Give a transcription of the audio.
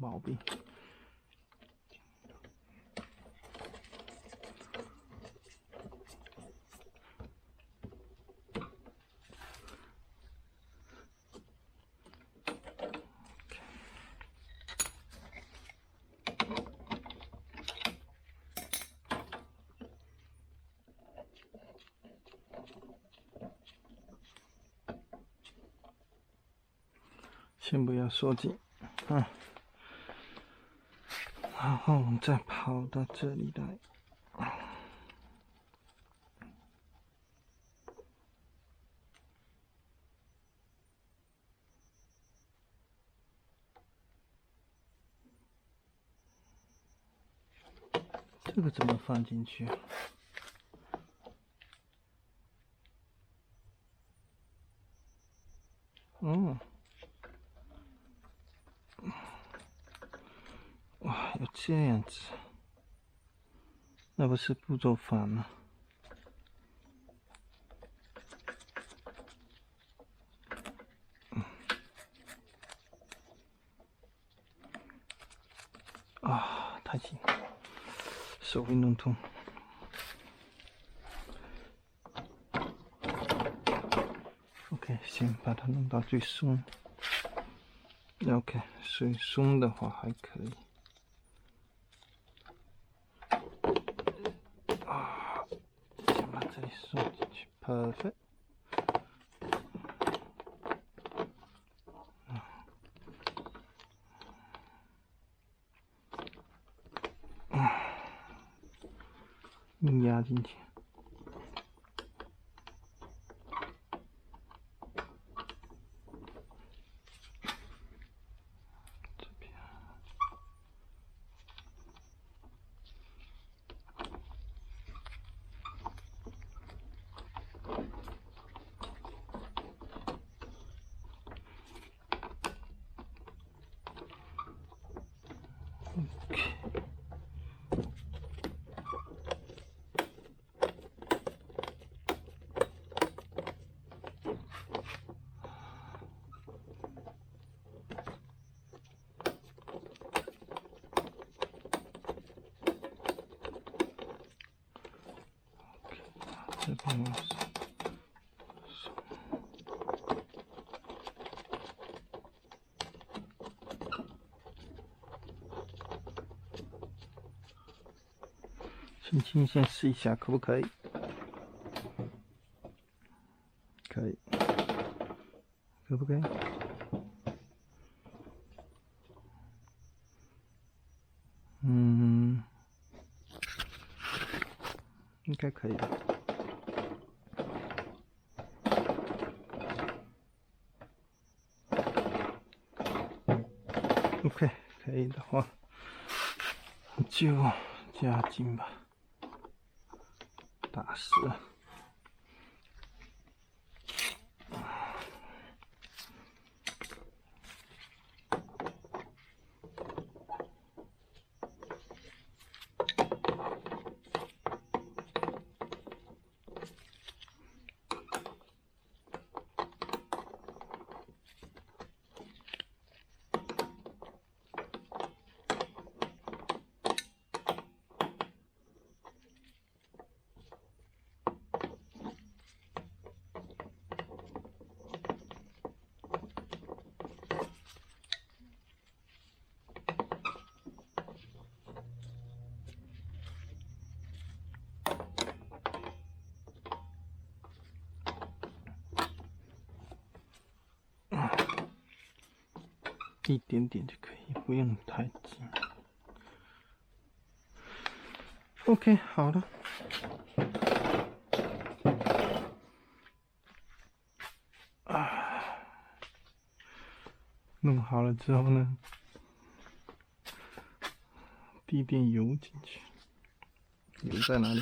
毛病。先不要缩紧，然后我们再跑到这里来。这个怎么放进去啊？哇，有这样子，那不是步骤反了？太紧，手会弄痛。OK， 先把它弄到最松。OK， 最松的话还可以。先把这里送进去 ，perfect。硬压进去。这边。这边我轻轻先试一下，可不可以？可以，可不可以？应该可以的。OK， 可以的话，就加紧吧，打死了。一点点就可以，不用太紧。OK， 好了。弄好了之后呢，滴点油进去。油在哪里？